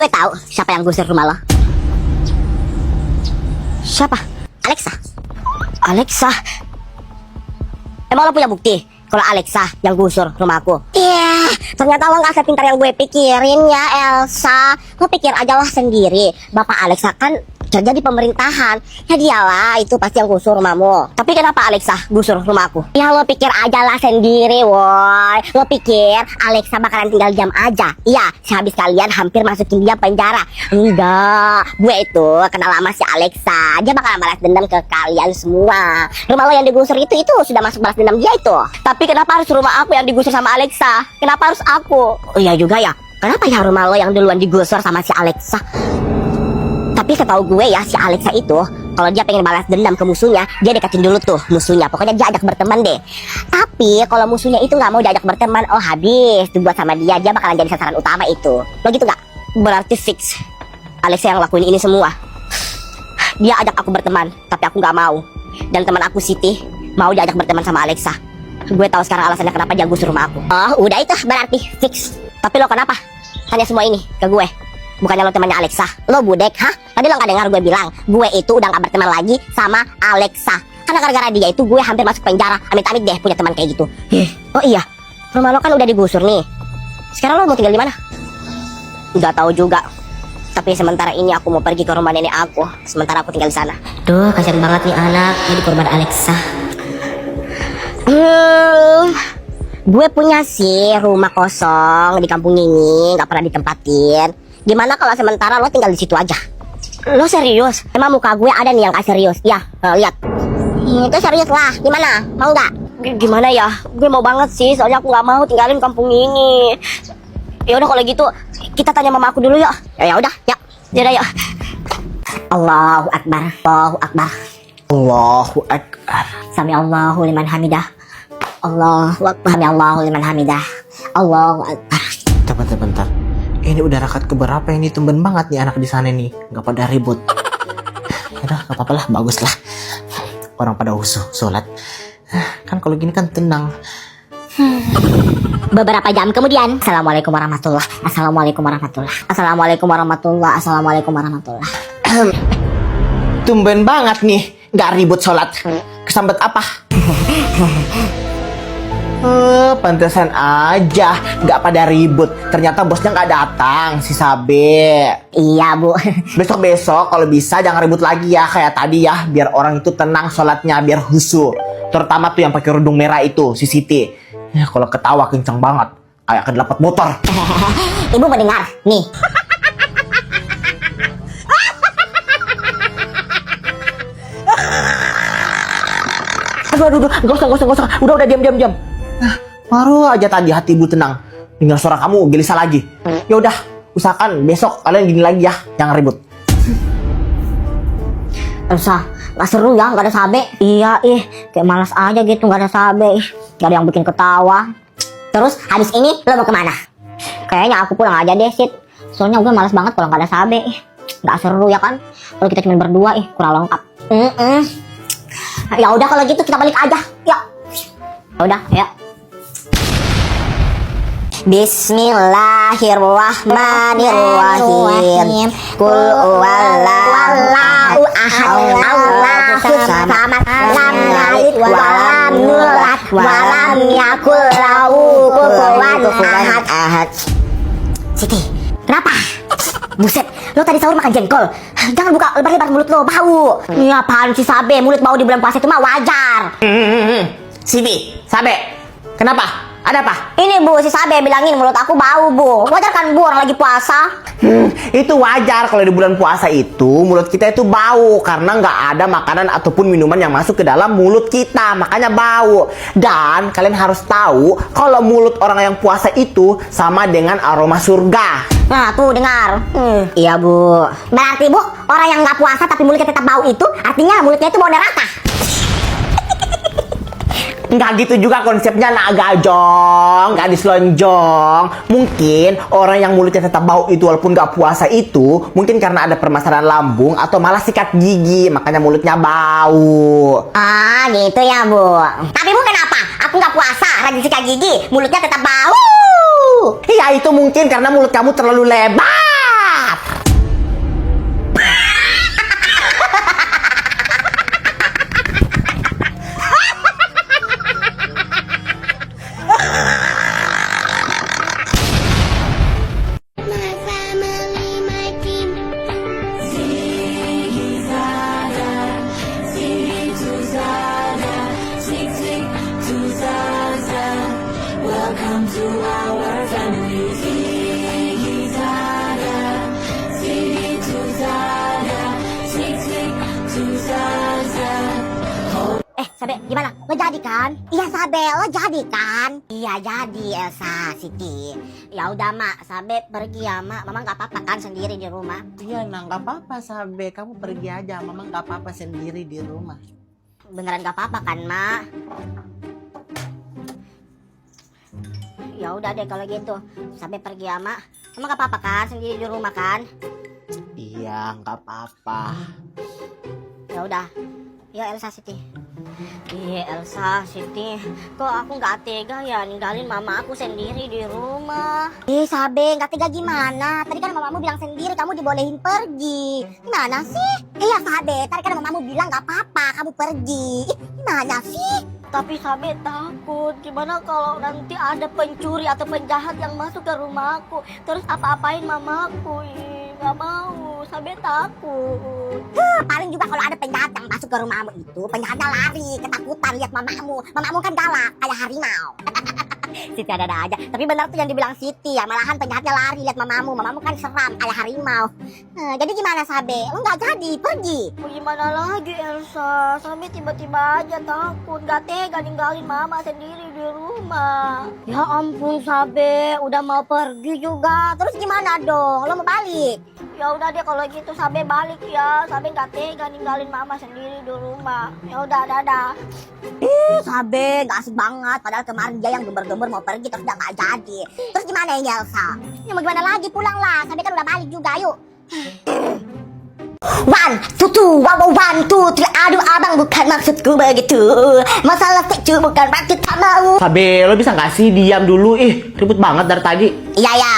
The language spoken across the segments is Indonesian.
Gue tahu siapa yang gusur rumah lo. Siapa? Alexa. Alexa. Emang lo punya bukti kalau Alexa yang gusur rumahku? Iya, Ternyata lo gak sepintar yang gue pikirin ya, Elsa. Lo pikir aja lah sendiri. Bapak Alexa kan kerja di pemerintahan. Ya dialah, itu pasti yang gusur rumahmu. Tapi kenapa Alexa gusur rumahku? Ya lo pikir aja lah sendiri, woi. Lo pikir Alexa bakalan tinggal diam aja? Iya, sehabis kalian hampir masukin dia penjara. Enggak, gue itu kenal lama si Alexa. Dia bakalan balas dendam ke kalian semua. Rumah lo yang digusur itu sudah masuk balas dendam dia itu. Tapi kenapa harus rumah aku yang digusur sama Alexa? Kenapa harus aku? Oh iya juga ya. Kenapa ya rumah lo yang duluan digusur sama si Alexa? Tapi setahu gue ya, si Alexa itu kalau dia pengen balas dendam ke musuhnya, dia deketin dulu tuh musuhnya. Pokoknya dia ajak berteman deh. Tapi kalau musuhnya itu nggak mau diajak berteman, oh habis dibuat sama dia bakalan jadi sasaran utama itu. Lo gitu nggak? Berarti fix Alexa yang lakuin ini semua. Dia ajak aku berteman, tapi aku nggak mau. Dan teman aku Siti mau diajak berteman sama Alexa. Gue tahu sekarang alasannya kenapa dia gusur rumah aku. Oh udah itu berarti fix. Tapi lo kenapa tanya semua ini ke gue? Bukannya lo temannya Alexa? Lo budek, hah? Tadi lo gak dengar gue bilang gue itu udah gak berteman lagi sama Alexa. Karena gara-gara dia itu gue hampir masuk penjara. Amit-amit deh punya teman kayak gitu. Oh iya, rumah lo kan udah digusur nih. Sekarang lo mau tinggal di mana? Gak tahu juga. Tapi sementara ini aku mau pergi ke rumah nenek aku. Sementara aku tinggal di sana. Duh, kasihan banget nih anak jadi korban Alexa. Gue punya sih rumah kosong di kampung ini, gak pernah ditempatin. Gimana kalau sementara lo tinggal di situ aja? Lo serius? Emang muka gue ada nih yang gak serius? Ya, lihat. Itu serius lah. Gimana? Mau nggak? Gimana ya? Gue mau banget sih, soalnya aku nggak mau tinggalin kampung ini. Ya udah kalau gitu, kita tanya mama aku dulu yuk. Ya udah, ya. Yaudah yuk. Allahu Akbar, Allahu Akbar. Allahu Akbar. Sami Allahu liman hamidah. Allahu Akbar. Sami Allahu liman hamidah. Allahu Akbar. Bentar. Ini udah rakaat keberapa ini, tumben banget nih anak di sana nih, nggak pada ribut. Yaudah, nggak apa-apa lah, bagus lah. Orang pada husu sholat. Kan kalau gini kan tenang. Beberapa jam kemudian, Assalamualaikum warahmatullah. Assalamualaikum warahmatullah. Assalamualaikum warahmatullah. Assalamualaikum warahmatullah. Tumben banget nih, nggak ribut sholat. Kesambet apa? Pantesan aja nggak pada ribut. Ternyata bosnya nggak datang, si Sabe. Iya bu. Besok kalau bisa jangan ribut lagi ya kayak tadi ya, biar orang itu tenang sholatnya, biar khusyuk. Terutama tuh yang pakai kerudung merah itu, si Siti. Ya kalau ketawa kenceng banget, kayak kedelapan motor. Ibu mendengar nih. Aduh, gak usah. Udah, diam. Baru aja tadi hati ibu tenang, dengar suara kamu gelisah lagi. Ya udah, usahakan besok kalian gini lagi ya, jangan ribut. Elsa, gak seru ya, gak ada Sabe. Iya kayak malas aja gitu, gak ada Sabe. Gak ada yang bikin ketawa. Terus habis ini lo mau kemana? Kayaknya aku pulang aja deh Sid. Soalnya gue malas banget kalau gak ada Sabe. Gak seru ya kan, kalau kita cuma berdua kurang lengkap. Ya udah kalau gitu kita balik aja. Ya udah, ya. Bismillahirrahmanirrahim. Qul huwallahu ahad, Allahus samad, lam yalid wa lam yulad wa lam yakul lahu kufuwan ahad. Siti, kenapa? Buset, lo tadi sahur makan jengkol. Jangan buka lebar-lebar mulut lo, bau. Ini apaan sih Sabe, mulut bau di bulan puasa itu mah wajar. Sini, Sabe, kenapa? Ada apa? Ini bu, si Sabe bilangin mulut aku bau bu. Wajar kan bu, orang lagi puasa. Itu wajar kalau di bulan puasa itu mulut kita itu bau karena nggak ada makanan ataupun minuman yang masuk ke dalam mulut kita, makanya bau. Dan kalian harus tahu kalau mulut orang yang puasa itu sama dengan aroma surga. Nah tuh dengar. Iya bu. Berarti bu, orang yang nggak puasa tapi mulutnya tetap bau itu artinya mulutnya itu bau neraka. Nggak gitu juga konsepnya, nak gajong, nggak diselonjong. Mungkin orang yang mulutnya tetap bau itu walaupun nggak puasa itu mungkin karena ada permasalahan lambung atau malah sikat gigi, makanya mulutnya bau. Ah gitu ya bu. Tapi bu kenapa? Aku nggak puasa, rajin sikat gigi, mulutnya tetap bau. Iya itu mungkin karena mulut kamu terlalu lebar. Sabe, gimana? Lo jadi kan? Iya, Sabe, lo jadi kan? Iya, jadi Elsa, Siti. Ya udah, Mak. Sabe pergi ya, Mak. Mama nggak apa-apa kan sendiri di rumah? Iya, nah nggak apa-apa Sabe, kamu pergi aja. Mama nggak apa-apa sendiri di rumah. Beneran nggak apa-apa kan, Mak? Ya udah deh kalau gitu. Sabe pergi ya, Mak. Mama nggak apa-apa kan sendiri di rumah kan? Iya, nggak apa-apa. Ya udah. Ya Elsa, Siti. Iya Elsa, Siti, kok aku nggak tega ya ninggalin mama aku sendiri di rumah. Sabe, nggak tega gimana? Tadi kan mamamu bilang sendiri kamu dibolehin pergi. Gimana sih? Iya Sabe, tadi kan mamamu bilang nggak apa-apa kamu pergi. Gimana sih? Tapi Sabe takut, gimana kalau nanti ada pencuri atau penjahat yang masuk ke rumahku, terus apa-apain mamaku? Nggak mau, Sabe takut. Paling juga kalau ada penjahat yang masuk ke rumahmu itu, penjahatnya lari, ketakutan lihat mamamu. Mamamu kan galak, kayak harimau. Siti ada aja. Tapi benar tuh yang dibilang Siti ya, malahan penjahatnya lari lihat mamamu. Mamamu kan seram, kayak harimau. Jadi gimana Sabe? Lu nggak jadi pergi? Gimana lagi Elsa? Sabe tiba-tiba aja takut, nggak tega ninggalin mama sendiri di rumah. Ya ampun Sabe, udah mau pergi juga. Terus gimana dong? Lo mau balik? Ya udah deh kalau gitu Sabe balik ya. Sabe nggak tega ninggalin mama sendiri di rumah. Ya udah, dadah. Sabe nggak asik banget. Padahal kemarin dia yang gembar-gembar mau pergi terus udah nggak jadi. Terus gimana ya Elsa? Ya mau gimana lagi, pulang lah. Sabe kan udah balik juga, yuk. 1, 2, 1, 2, 3. Aduh abang, bukan maksudku begitu. Masalah kecil bukan berarti tak mau. Sabe, lo bisa nggak sih diam dulu? Ribut banget dari tadi. Iya ya.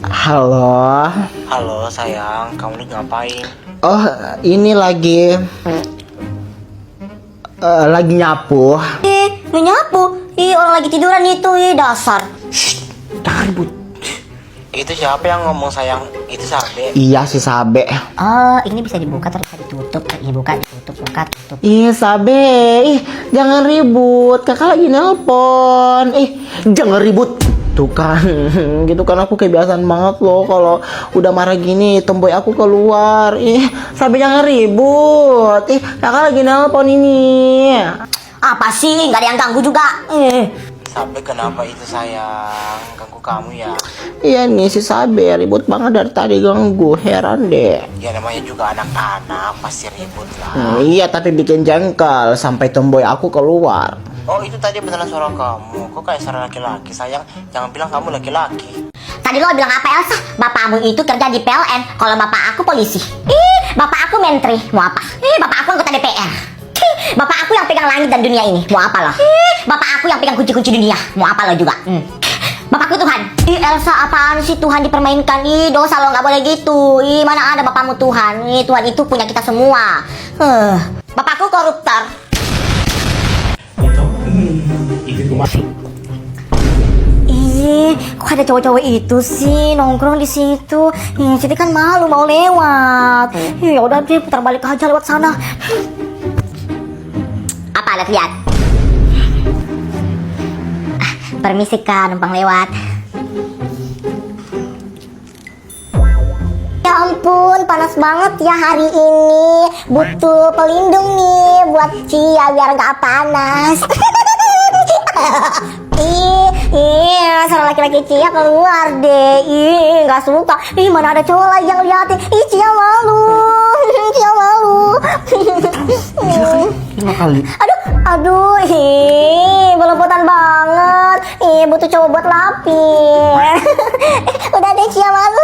Halo. Halo sayang, kamu nih ngapain? Oh, ini lagi nyapu. Nyapu? Orang lagi tiduran itu, dasar. Jangan ribut. Itu siapa yang ngomong sayang? Itu Sabe. Iya si Sabe. Oh, ini bisa dibuka terus bisa ditutup. Dibuka, ditutup, buka, tutup. Ih Sabe, jangan ribut. Kakak lagi nelpon. Jangan ribut. Tuh kan, gitu kan aku kebiasaan banget loh kalau udah marah gini, tomboy aku keluar. Sabe jangan ribut. Kakak lagi nelpon ini. Apa sih? Nggak ada yang ganggu juga. Sabe kenapa itu sayang? Ganggu kamu ya? Iya nih si Sabe ribut banget dari tadi, ganggu, heran deh. Ya namanya juga anak-anak pasti ribut lah. Iya tapi bikin jengkel sampai tomboy aku keluar. Oh itu tadi beneran suara kamu. Kok kayak suara laki-laki sayang? Jangan bilang kamu laki-laki. Tadi lo bilang apa Elsa? Bapakmu itu kerja di PLN. Kalau bapak aku polisi. Bapak aku menteri. Mau apa? Bapak aku anggota DPR. Bapak aku yang pegang langit dan dunia ini. Mau apa lo? Bapak aku yang pegang kunci-kunci dunia. Mau apa lo juga? Bapakku Tuhan. Elsa apaan sih Tuhan dipermainkan? Dosa lo nggak boleh gitu. Mana ada bapakmu Tuhan? Tuhan itu punya kita semua. Bapakku koruptor. Kok ada cowok-cowok itu sih nongkrong di situ? Siti kan malu mau lewat. Ya udah deh, putar balik aja lewat sana. Apa lihat? Permisi Kak, numpang lewat. Ya ampun, panas banget ya hari ini. Butuh pelindung nih buat Cia biar gak panas. Suara laki-laki Cia keluar deh. Gak suka. Mana ada cowok lagi yang liatin. Cia malu. Cia malu. 5 kali. Aduh, belepotan banget. Butuh cowok buat lapin. Udah deh Cia malu.